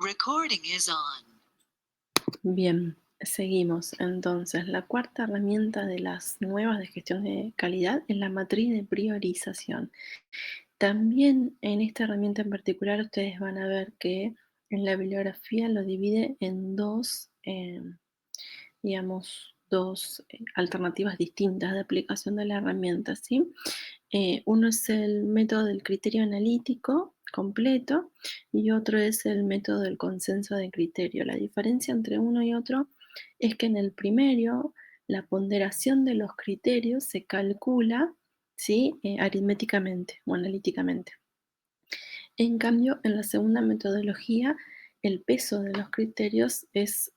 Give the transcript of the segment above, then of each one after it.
Recording is on. Bien, seguimos. Entonces, la cuarta herramienta de las nuevas de gestión de calidad es la matriz de priorización. También en esta herramienta en particular ustedes van a ver que en la bibliografía lo divide en dos, digamos, dos alternativas distintas de aplicación de la herramienta, ¿sí? Uno es el método del criterio analítico completo y otro es el método del consenso de criterio. La diferencia entre uno y otro es que en el primero la ponderación de los criterios se calcula, ¿sí? Aritméticamente o analíticamente. En cambio, en la segunda metodología, el peso de los criterios es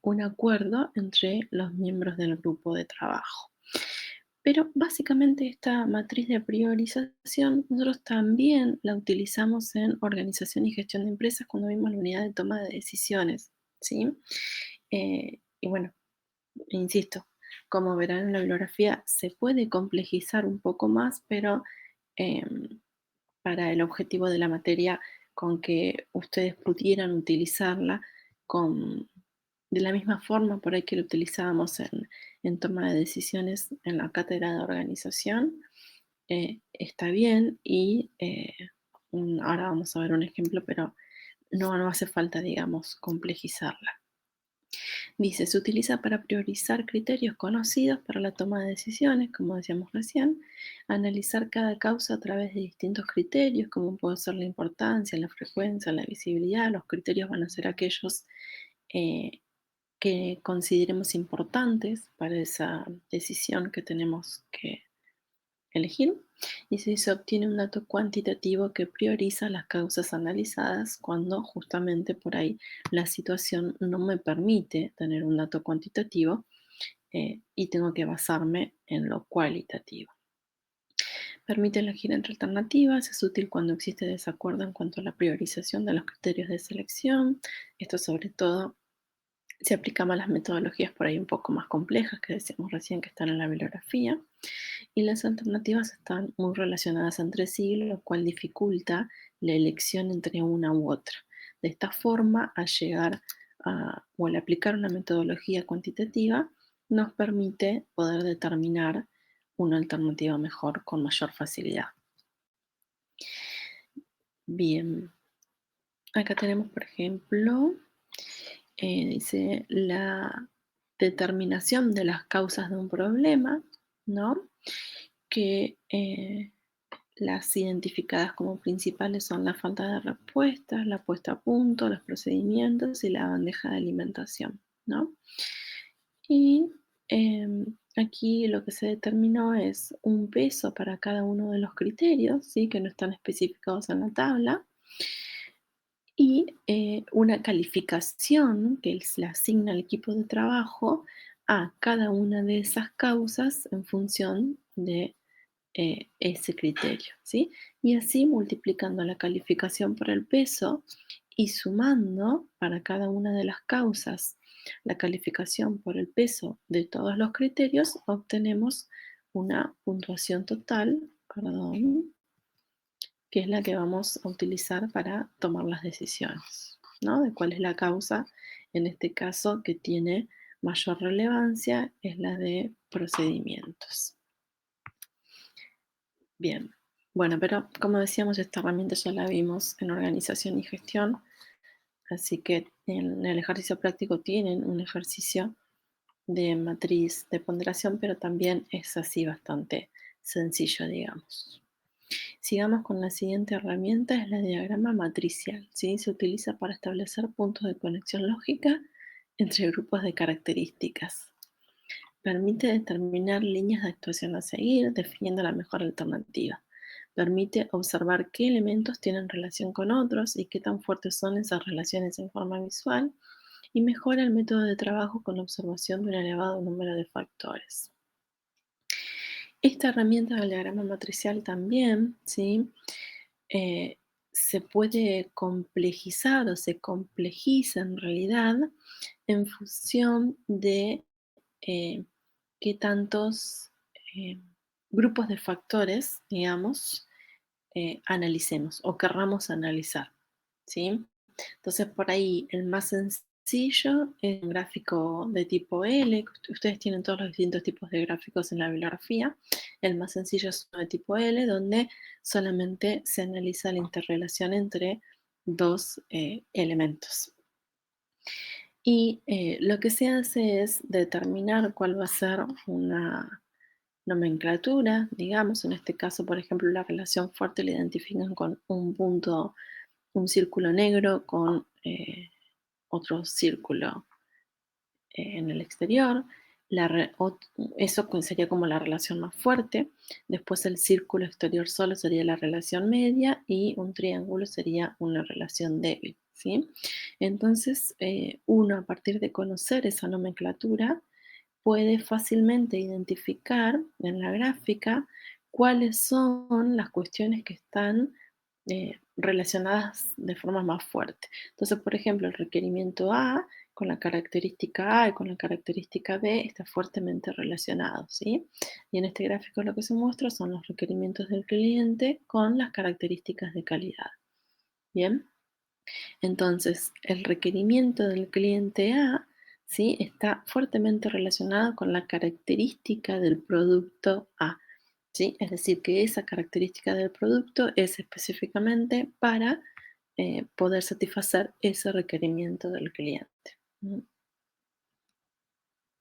un acuerdo entre los miembros del grupo de trabajo. Pero básicamente esta matriz de priorización nosotros también la utilizamos en organización y gestión de empresas cuando vimos la unidad de toma de decisiones, ¿sí? Y bueno, insisto, como verán en la bibliografía se puede complejizar un poco más, pero em, para el objetivo de la materia con que ustedes pudieran utilizarla con, de la misma forma por ahí que lo utilizábamos en toma de decisiones en la cátedra de organización, está bien y ahora vamos a ver un ejemplo, pero no hace falta, digamos, complejizarla. Dice, se utiliza para priorizar criterios conocidos para la toma de decisiones, como decíamos recién, analizar cada causa a través de distintos criterios, como puede ser la importancia, la frecuencia, la visibilidad. Los criterios van a ser aquellos eh, que consideremos importantes para esa decisión que tenemos que elegir, y si se obtiene un dato cuantitativo que prioriza las causas analizadas cuando justamente por ahí la situación no me permite tener un dato cuantitativo y tengo que basarme en lo cualitativo. Permite elegir entre alternativas, es útil cuando existe desacuerdo en cuanto a la priorización de los criterios de selección. Esto sobre todo se aplica más a las metodologías por ahí un poco más complejas que decíamos recién que están en la bibliografía. Y las alternativas están muy relacionadas entre sí, lo cual dificulta la elección entre una u otra. De esta forma, al llegar o al aplicar una metodología cuantitativa, nos permite poder determinar una alternativa mejor con mayor facilidad. Bien, acá tenemos, por ejemplo, dice la determinación de las causas de un problema, ¿no? Que las identificadas como principales son la falta de respuestas, la puesta a punto, los procedimientos y la bandeja de alimentación, ¿no? Y aquí lo que se determinó es un peso para cada uno de los criterios, ¿sí? Que no están especificados en la tabla, y una calificación que se le asigna al equipo de trabajo a cada una de esas causas en función de ese criterio, ¿sí? Y así multiplicando la calificación por el peso y sumando para cada una de las causas la calificación por el peso de todos los criterios, obtenemos una puntuación total, perdón, que es la que vamos a utilizar para tomar las decisiones, ¿no? De cuál es la causa, en este caso, que tiene mayor relevancia, es la de procedimientos. Bien, bueno, pero como decíamos, esta herramienta ya la vimos en organización y gestión, así que en el ejercicio práctico tienen un ejercicio de matriz de ponderación, pero también es así bastante sencillo, digamos. Sigamos con la siguiente herramienta, es la diagrama matricial, ¿sí? Se utiliza para establecer puntos de conexión lógica entre grupos de características. Permite determinar líneas de actuación a seguir, definiendo la mejor alternativa. Permite observar qué elementos tienen relación con otros y qué tan fuertes son esas relaciones en forma visual, y mejora el método de trabajo con la observación de un elevado número de factores. Esta herramienta del diagrama matricial también, ¿sí? Eh, se puede complejizar o se complejiza en realidad en función de eh, qué tantos eh, grupos de factores, digamos, analicemos o querramos analizar, ¿sí? Entonces, por ahí el más sencillo es un gráfico de tipo L. Ustedes tienen todos los distintos tipos de gráficos en la bibliografía. El más sencillo es uno de tipo L, donde solamente se analiza la interrelación entre dos elementos. Y lo que se hace es determinar cuál va a ser una nomenclatura, digamos. En este caso, por ejemplo, la relación fuerte la identifican con un punto, un círculo negro con otro círculo en el exterior. Eso sería como la relación más fuerte. Después el círculo exterior solo sería la relación media y un triángulo sería una relación débil, ¿sí? Entonces, uno a partir de conocer esa nomenclatura puede fácilmente identificar en la gráfica cuáles son las cuestiones que están relacionadas de forma más fuerte. Entonces, por ejemplo, el requerimiento A con la característica A y con la característica B está fuertemente relacionado, ¿sí? Y en este gráfico lo que se muestra son los requerimientos del cliente con las características de calidad. Bien, entonces el requerimiento del cliente A, ¿sí?, está fuertemente relacionado con la característica del producto A, ¿sí? Es decir, que esa característica del producto es específicamente para poder satisfacer ese requerimiento del cliente. ¿Mm?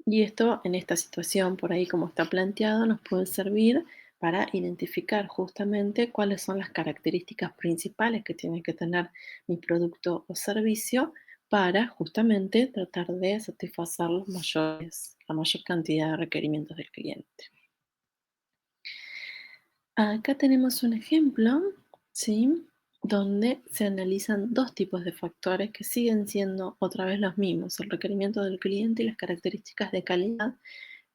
Y esto, en esta situación, por ahí como está planteado, nos puede servir para identificar justamente cuáles son las características principales que tiene que tener mi producto o servicio para justamente tratar de satisfacer la mayor cantidad de requerimientos del cliente. Acá tenemos un ejemplo, ¿sí?, donde se analizan dos tipos de factores que siguen siendo otra vez los mismos, el requerimiento del cliente y las características de calidad,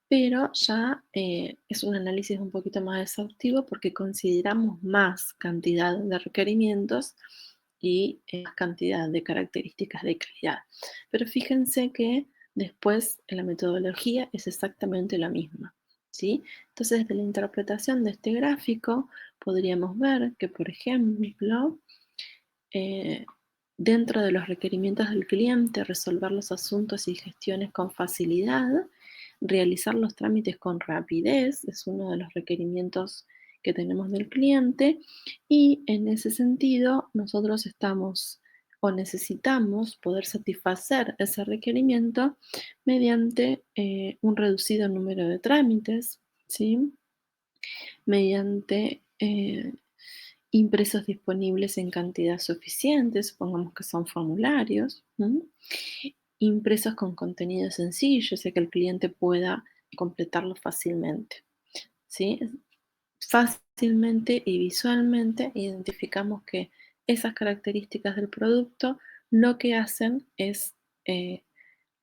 pero ya es un análisis un poquito más exhaustivo porque consideramos más cantidad de requerimientos y más cantidad de características de calidad. Pero fíjense que después la metodología es exactamente la misma, ¿sí? Entonces, de la interpretación de este gráfico, podríamos ver que, por ejemplo, eh, dentro de los requerimientos del cliente, resolver los asuntos y gestiones con facilidad, realizar los trámites con rapidez, es uno de los requerimientos que tenemos del cliente, y en ese sentido nosotros estamos o necesitamos poder satisfacer ese requerimiento mediante un reducido número de trámites, ¿sí?, mediante impresos disponibles en cantidad suficiente, supongamos que son formularios, impresos con contenido sencillo, o sea que el cliente pueda completarlo fácilmente, ¿sí? Fácilmente y visualmente identificamos que esas características del producto lo que hacen es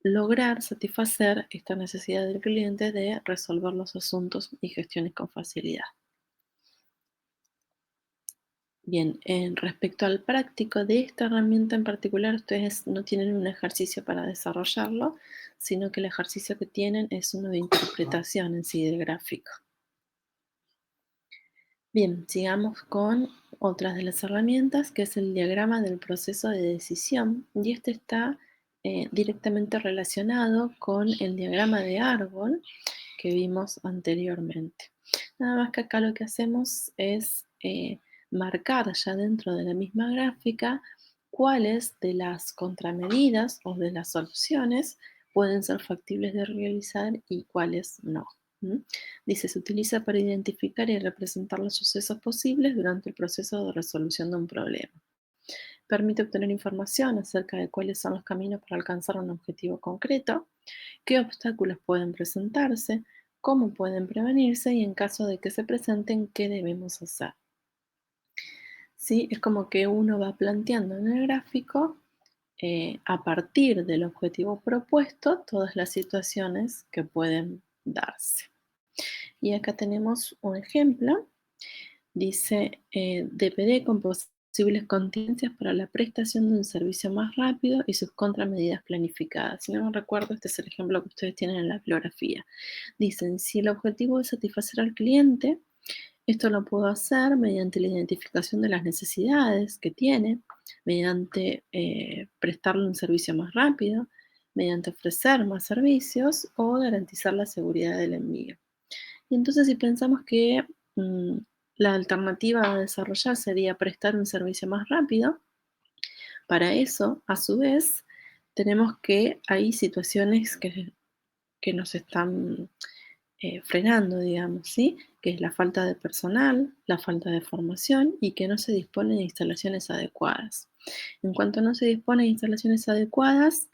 lograr satisfacer esta necesidad del cliente de resolver los asuntos y gestiones con facilidad. Bien, en respecto al práctico de esta herramienta en particular, ustedes no tienen un ejercicio para desarrollarlo, sino que el ejercicio que tienen es uno de interpretación en sí del gráfico. Bien, sigamos con otras de las herramientas, que es el diagrama del proceso de decisión, y este está directamente relacionado con el diagrama de árbol que vimos anteriormente. Nada más que acá lo que hacemos es marcar ya dentro de la misma gráfica cuáles de las contramedidas o de las soluciones pueden ser factibles de realizar y cuáles no. ¿Mm? Dice, se utiliza para identificar y representar los sucesos posibles durante el proceso de resolución de un problema. Permite obtener información acerca de cuáles son los caminos para alcanzar un objetivo concreto, qué obstáculos pueden presentarse, cómo pueden prevenirse y en caso de que se presenten, qué debemos hacer. ¿Sí? Es como que uno va planteando en el gráfico, a partir del objetivo propuesto, todas las situaciones que pueden darse. Y acá tenemos un ejemplo. Dice, DPD con posibles contingencias para la prestación de un servicio más rápido y sus contramedidas planificadas. Si no me recuerdo, este es el ejemplo que ustedes tienen en la bibliografía. Dicen, si el objetivo es satisfacer al cliente, Esto lo puedo hacer mediante la identificación de las necesidades que tiene, mediante prestarle un servicio más rápido, mediante ofrecer más servicios o garantizar la seguridad del envío. Y entonces si pensamos que mm, la alternativa a desarrollar sería prestar un servicio más rápido, para eso, a su vez, tenemos que hay situaciones que nos están frenando, digamos, ¿sí? Que es la falta de personal, la falta de formación y que no se dispone de instalaciones adecuadas. En cuanto no se dispone de instalaciones adecuadas,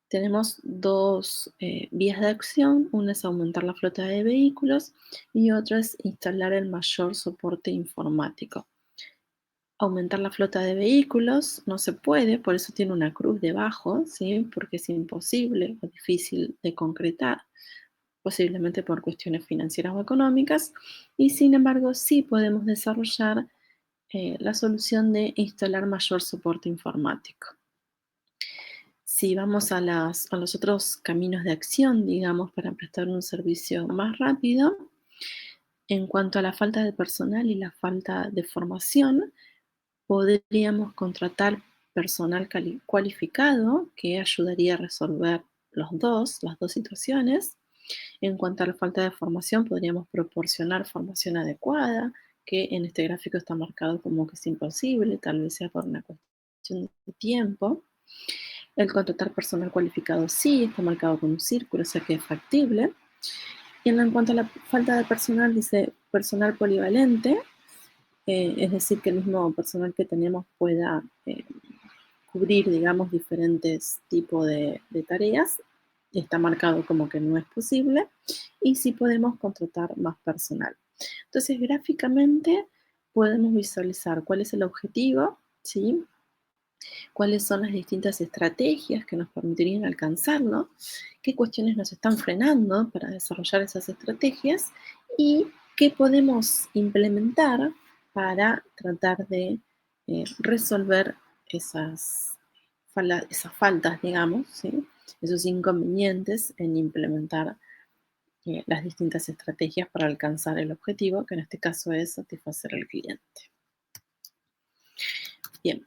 tenemos dos vías de acción. Una es aumentar la flota de vehículos y otra es instalar el mayor soporte informático. Aumentar la flota de vehículos no se puede, por eso tiene una cruz debajo, ¿sí? Porque es imposible o difícil de concretar, posiblemente por cuestiones financieras o económicas, y sin embargo sí podemos desarrollar la solución de instalar mayor soporte informático. Si vamos a los otros caminos de acción, digamos, para prestar un servicio más rápido, en cuanto a la falta de personal y la falta de formación, podríamos contratar personal cualificado que ayudaría a resolver las dos situaciones. En cuanto a la falta de formación, podríamos proporcionar formación adecuada, que en este gráfico está marcado como que es imposible, tal vez sea por una cuestión de tiempo. El contratar personal cualificado sí, está marcado con un círculo, o sea que es factible. Y en cuanto a la falta de personal, dice personal polivalente, es decir, que el mismo personal que tenemos pueda cubrir, digamos, diferentes tipos de tareas. Está marcado como que no es posible y sí podemos contratar más personal. Entonces, gráficamente podemos visualizar cuál es el objetivo, ¿sí? Cuáles son las distintas estrategias que nos permitirían alcanzarlo, qué cuestiones nos están frenando para desarrollar esas estrategias y qué podemos implementar para tratar de resolver esas, esas faltas, digamos, ¿sí? Esos inconvenientes en implementar las distintas estrategias para alcanzar el objetivo, que en este caso es satisfacer al cliente. Bien.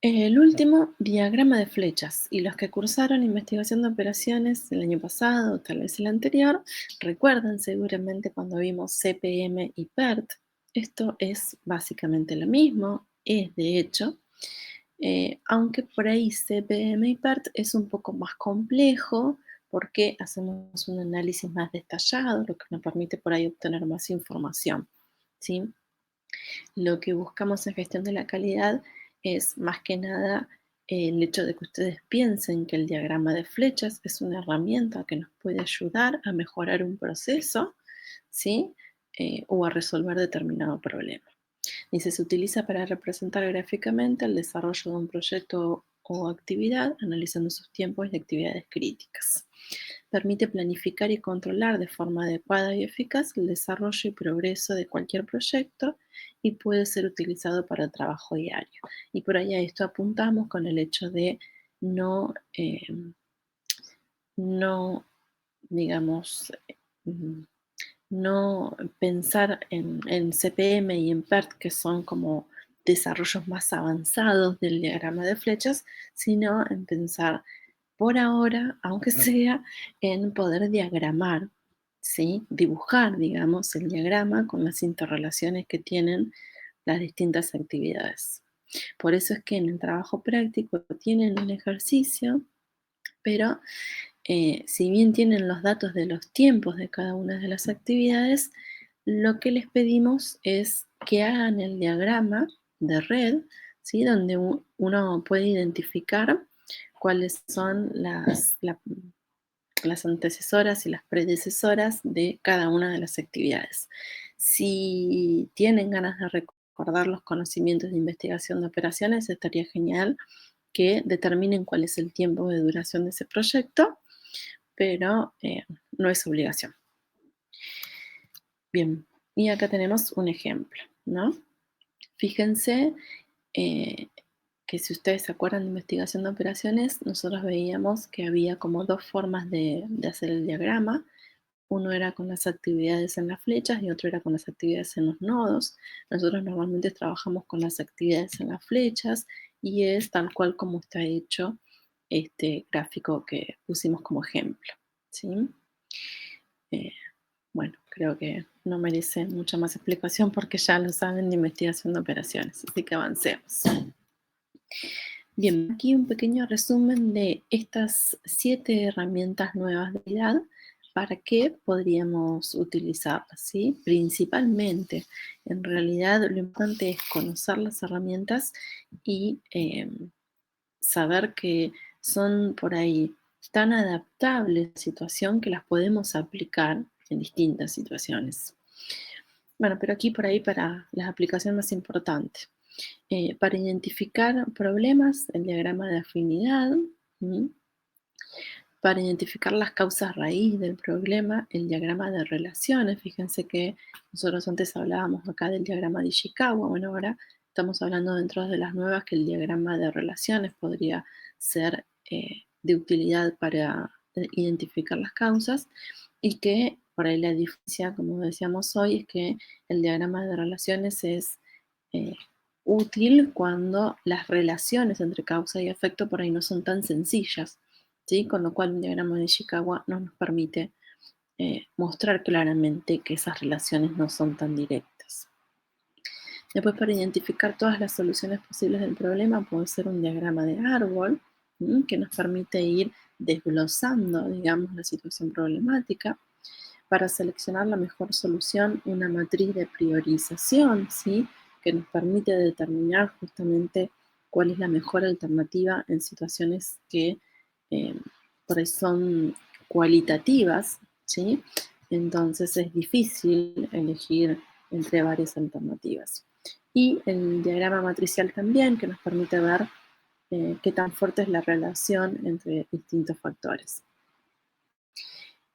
El último, diagrama de flechas. Y los que cursaron investigación de operaciones el año pasado, o tal vez el anterior, recuerdan seguramente cuando vimos CPM y PERT. Esto es básicamente lo mismo, es de hecho, aunque por ahí CPM y PERT es un poco más complejo porque hacemos un análisis más detallado, lo que nos permite por ahí obtener más información, ¿sí? Lo que buscamos en gestión de la calidad es más que nada el hecho de que ustedes piensen que el diagrama de flechas es una herramienta que nos puede ayudar a mejorar un proceso, ¿sí? O a resolver determinado problema. Dice, se utiliza para representar gráficamente el desarrollo de un proyecto o actividad, analizando sus tiempos y actividades críticas. Permite planificar y controlar de forma adecuada y eficaz el desarrollo y progreso de cualquier proyecto y puede ser utilizado para el trabajo diario. Y por ahí a esto apuntamos con el hecho de no, no digamos, mm, no pensar en CPM y en PERT, que son como desarrollos más avanzados del diagrama de flechas, sino en pensar por ahora, aunque sea, en poder diagramar, ¿sí? Dibujar, digamos, el diagrama con las interrelaciones que tienen las distintas actividades. Por eso es que en el trabajo práctico tienen un ejercicio, pero si bien tienen los datos de los tiempos de cada una de las actividades, lo que les pedimos es que hagan el diagrama de red, ¿sí? Donde uno puede identificar cuáles son las antecesoras y las predecesoras de cada una de las actividades. Si tienen ganas de recordar los conocimientos de investigación de operaciones, estaría genial que determinen cuál es el tiempo de duración de ese proyecto, pero no es obligación. Bien, y acá tenemos un ejemplo, ¿no? Fíjense que si ustedes se acuerdan de investigación de operaciones, nosotros veíamos que había como dos formas de hacer el diagrama. uno era con las actividades en las flechas y otro era con las actividades en los nodos. Nosotros normalmente trabajamos con las actividades en las flechas y es tal cual como está hecho este gráfico que pusimos como ejemplo, ¿sí? Eh, bueno, creo que no merece mucha más explicación porque ya lo saben de investigación de operaciones, así que avancemos. Bien, aquí un pequeño resumen de estas 7 herramientas nuevas de habilidad, para qué podríamos utilizarlas, ¿sí? Principalmente, en realidad lo importante es conocer las herramientas y saber que son por ahí tan adaptables a la situación que las podemos aplicar en distintas situaciones. Bueno, pero aquí por ahí para las aplicaciones más importantes. Para identificar problemas, el diagrama de afinidad. ¿M? Para identificar las causas raíz del problema, el diagrama de relaciones. Fíjense que nosotros antes hablábamos acá del diagrama de Ishikawa. Bueno, ahora estamos hablando dentro de las nuevas que el diagrama de relaciones podría ser de utilidad para identificar las causas, y que por ahí la diferencia, como decíamos hoy, es que el diagrama de relaciones es eh, útil cuando las relaciones entre causa y efecto por ahí no son tan sencillas, ¿sí? Con lo cual un diagrama de Ishikawa no nos permite mostrar claramente que esas relaciones no son tan directas. Después, para identificar todas las soluciones posibles del problema, puede ser un diagrama de árbol, que nos permite ir desglosando, digamos, la situación problemática. Para seleccionar la mejor solución, una matriz de priorización, ¿sí? Que nos permite determinar justamente cuál es la mejor alternativa en situaciones que eh, por ahí son cualitativas, ¿sí? Entonces es difícil elegir entre varias alternativas. Y el diagrama matricial también, que nos permite ver qué tan fuerte es la relación entre distintos factores.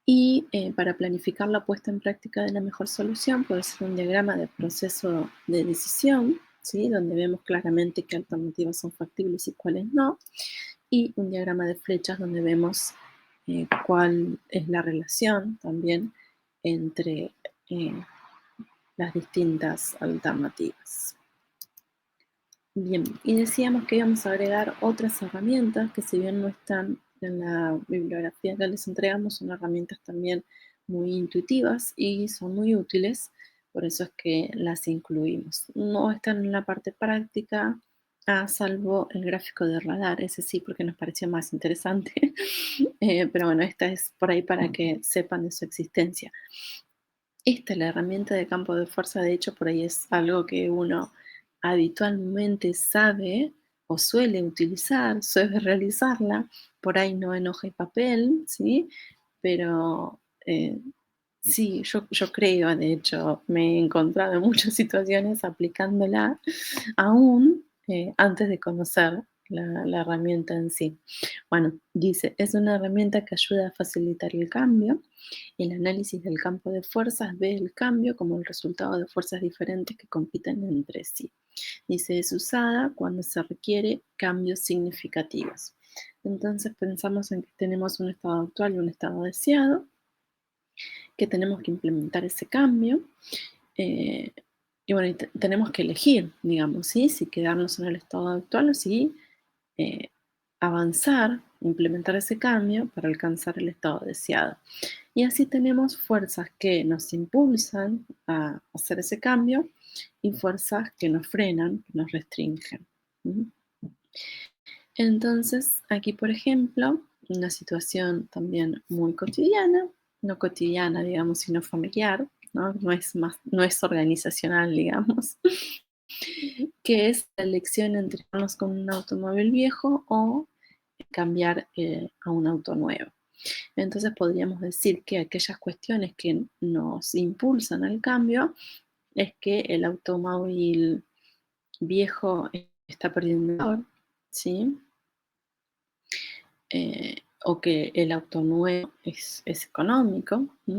Y para planificar la puesta en práctica de la mejor solución puede ser un diagrama de proceso de decisión, ¿sí? Donde vemos claramente qué alternativas son factibles y cuáles no, y un diagrama de flechas donde vemos cuál es la relación también entre las distintas alternativas. Bien, y decíamos que íbamos a agregar otras herramientas que, si bien no están en la bibliografía que les entregamos, son herramientas también muy intuitivas y son muy útiles, por eso es que las incluimos. No están en la parte práctica, salvo el gráfico de radar, ese sí, porque nos pareció más interesante. Pero bueno, esta es por ahí para que sepan de su existencia. Esta es la herramienta de campo de fuerza, de hecho, por ahí es algo que uno habitualmente sabe o suele utilizar, suele realizarla, por ahí no en hoja y papel, ¿sí? Pero sí, yo creo, de hecho, me he encontrado en muchas situaciones aplicándola aún antes de conocer la herramienta en sí. Bueno, dice, es una herramienta que ayuda a facilitar el cambio. El análisis del campo de fuerzas ve el cambio como el resultado de fuerzas diferentes que compiten entre sí. Dice, es usada cuando se requiere cambios significativos. Entonces pensamos en que tenemos un estado actual y un estado deseado, que tenemos que implementar ese cambio. eh, y bueno, tenemos que elegir, digamos, ¿sí? Si quedarnos en el estado actual o si eh, avanzar, implementar ese cambio para alcanzar el estado deseado. Y así tenemos fuerzas que nos impulsan a hacer ese cambio y fuerzas que nos frenan, que nos restringen. ¿Mm? Entonces, aquí, por ejemplo, una situación también muy cotidiana, no cotidiana, digamos, sino familiar, ¿no? No es organizacional, digamos, que es la elección entre irnos con un automóvil viejo o cambiar a un auto nuevo. Entonces podríamos decir que aquellas cuestiones que nos impulsan al cambio es que el automóvil viejo está perdiendo valor, ¿sí? O que el auto nuevo es económico, ¿sí?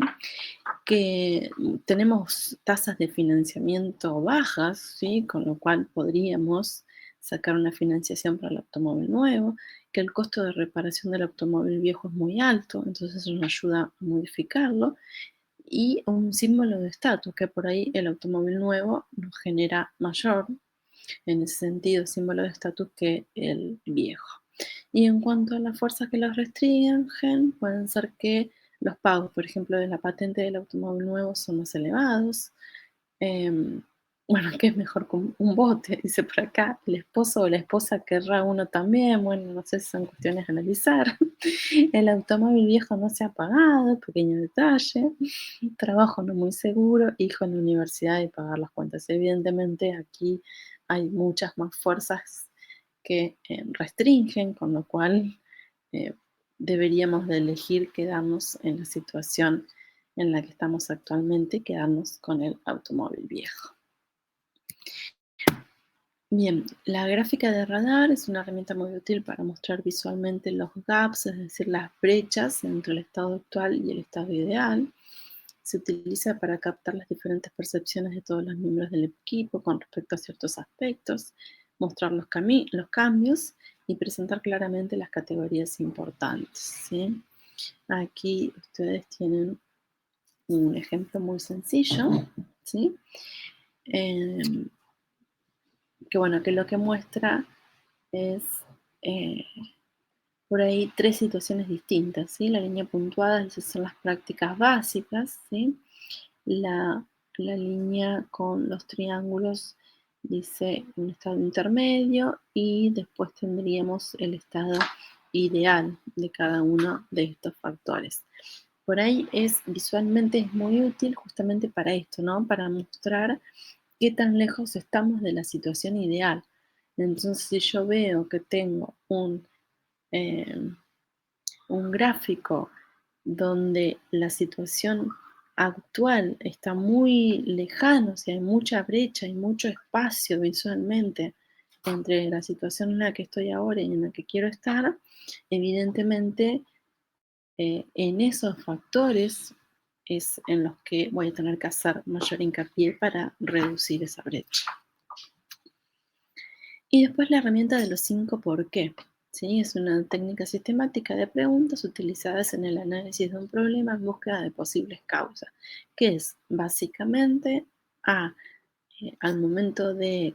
Que tenemos tasas de financiamiento bajas, ¿sí? Con lo cual podríamos sacar una financiación para el automóvil nuevo, que el costo de reparación del automóvil viejo es muy alto, entonces eso nos ayuda a modificarlo, y un símbolo de estatus, que por ahí el automóvil nuevo nos genera mayor, en ese sentido, símbolo de estatus que el viejo. Y en cuanto a las fuerzas que los restringen, pueden ser que los pagos, por ejemplo, de la patente del automóvil nuevo son más elevados. Em, bueno, ¿qué es mejor que un bote? Dice por acá, el esposo o la esposa querrá uno también. Bueno, no sé si son cuestiones a analizar. El automóvil viejo no se ha pagado, pequeño detalle. Trabajo no muy seguro, hijo en la universidad y pagar las cuentas. Evidentemente aquí hay muchas más fuerzas que restringen, con lo cual eh, deberíamos de elegir quedarnos en la situación en la que estamos actualmente, quedarnos con el automóvil viejo. Bien, la gráfica de radar es una herramienta muy útil para mostrar visualmente los gaps, es decir, las brechas entre el estado actual y el estado ideal. Se utiliza para captar las diferentes percepciones de todos los miembros del equipo con respecto a ciertos aspectos, mostrar los cambios y presentar claramente las categorías importantes, ¿sí? Aquí ustedes tienen un ejemplo muy sencillo, ¿sí? Em, que bueno, que lo que muestra es eh, por ahí tres situaciones distintas, ¿sí? La línea puntuada, esas son las prácticas básicas, ¿sí? La línea con los triángulos dice un estado intermedio y después tendríamos el estado ideal de cada uno de estos factores. Por ahí visualmente es muy útil justamente para esto, ¿no? Para mostrar qué tan lejos estamos de la situación ideal. Entonces, si yo veo que tengo eh, un gráfico donde la situación actual está muy lejana, o sea, hay mucha brecha, hay mucho espacio visualmente entre la situación en la que estoy ahora y en la que quiero estar, evidentemente en esos factores es en los que voy a tener que hacer mayor hincapié para reducir esa brecha. Y después la herramienta de los 5 por qué. ¿Sí? Es una técnica sistemática de preguntas utilizadas en el análisis de un problema en búsqueda de posibles causas, que es básicamente al momento de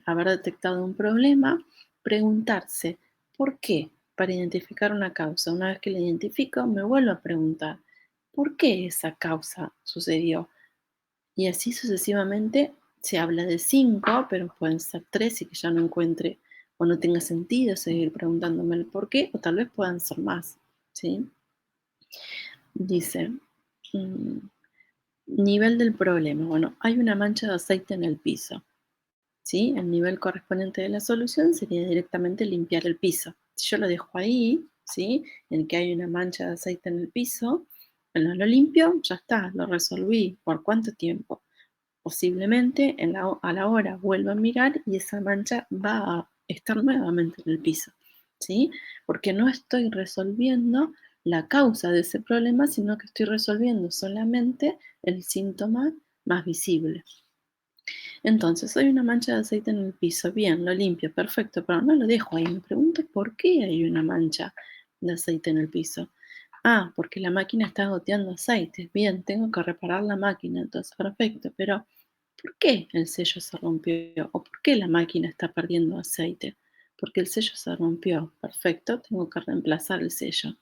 haber detectado un problema, preguntarse ¿por qué? Para identificar una causa. Una vez que la identifico, me vuelvo a preguntar ¿por qué esa causa sucedió? Y así sucesivamente se habla de 5, pero pueden ser 3 y que ya no encuentre o no tenga sentido seguir preguntándome el por qué, o tal vez puedan ser más, ¿sí? Dice, mm, nivel del problema. Bueno, hay una mancha de aceite en el piso, ¿sí? El nivel correspondiente de la solución sería directamente limpiar el piso. Si yo lo dejo ahí, ¿sí? En que hay una mancha de aceite en el piso, bueno, lo limpio, ya está, lo resolví. ¿Por cuánto tiempo? Posiblemente a la hora vuelva a mirar y esa mancha va a estar nuevamente en el piso, ¿sí? Porque no estoy resolviendo la causa de ese problema, sino que estoy resolviendo solamente el síntoma más visible. Entonces, hay una mancha de aceite en el piso, bien, lo limpio, perfecto, pero no lo dejo ahí. Me pregunto por qué hay una mancha de aceite en el piso. Ah, porque la máquina está goteando aceite. Bien, tengo que reparar la máquina, entonces, perfecto, pero ¿por qué el sello se rompió? ¿O por qué la máquina está perdiendo aceite? Porque el sello se rompió. Perfecto, tengo que reemplazar el sello.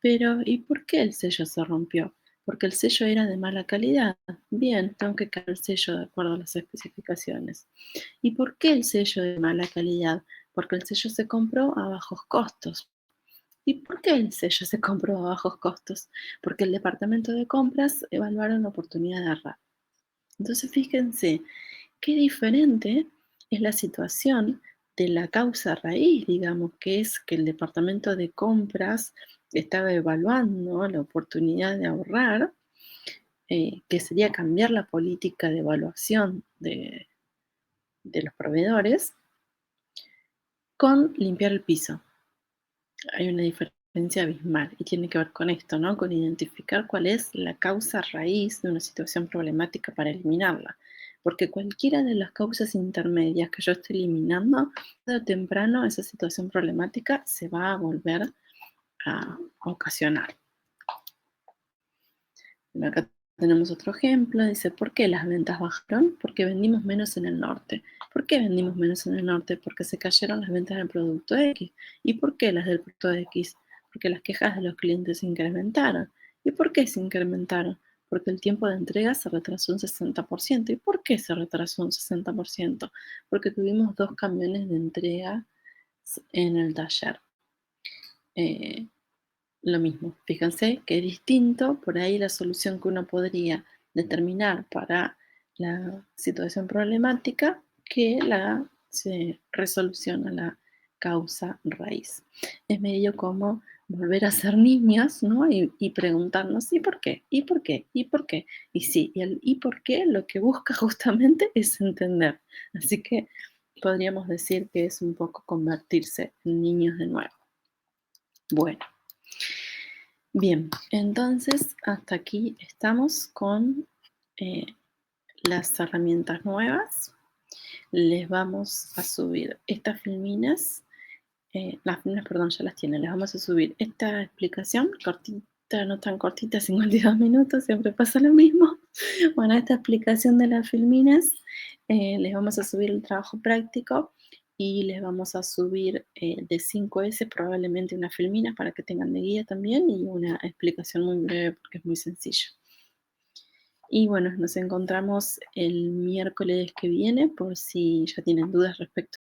Pero, ¿y por qué el sello se rompió? Porque el sello era de mala calidad. Bien, tengo que cambiar el sello de acuerdo a las especificaciones. ¿Y por qué el sello de mala calidad? Porque el sello se compró a bajos costos. ¿Y por qué el sello se compró a bajos costos? Porque el departamento de compras evaluaron la oportunidad de ahorrar. Entonces, fíjense qué diferente es la situación de la causa raíz, digamos, que es que el departamento de compras estaba evaluando la oportunidad de ahorrar, que sería cambiar la política de evaluación de los proveedores, con limpiar el piso. Hay una diferencia abismal y tiene que ver con esto, ¿no? Con identificar cuál es la causa raíz de una situación problemática para eliminarla. porque cualquiera de las causas intermedias que yo estoy eliminando, tarde o temprano esa situación problemática se va a volver a ocasionar. Acá tenemos otro ejemplo, dice, ¿por qué las ventas bajaron? Porque vendimos menos en el norte. ¿Por qué vendimos menos en el norte? Porque se cayeron las ventas del producto X. ¿Y por qué las del producto X? Porque las quejas de los clientes se incrementaron. ¿Y por qué se incrementaron? Porque el tiempo de entrega se retrasó un 60%. ¿Y por qué se retrasó un 60%? Porque tuvimos 2 camiones de entrega en el taller. Lo mismo, fíjense que es distinto, por ahí la solución que uno podría determinar para la situación problemática que la resolución a la causa raíz. Es medio como volver a ser niños, ¿no? Y preguntarnos, ¿y por qué? ¿Y por qué? ¿Y por qué? Y sí, y el ¿y por qué? Lo que busca justamente es entender. Así que podríamos decir que es un poco convertirse en niños de nuevo. Bueno. Bien, entonces hasta aquí estamos con eh, las herramientas nuevas. Les vamos a subir estas filminas, las filminas, perdón, ya las tienen. Les vamos a subir esta explicación cortita, no tan cortita, 52 minutos, siempre pasa lo mismo. Bueno, esta explicación de las filminas, les vamos a subir el trabajo práctico y les vamos a subir de 5S probablemente una filmina para que tengan de guía también y una explicación muy breve porque es muy sencillo. Y bueno, nos encontramos el miércoles que viene por si ya tienen dudas respecto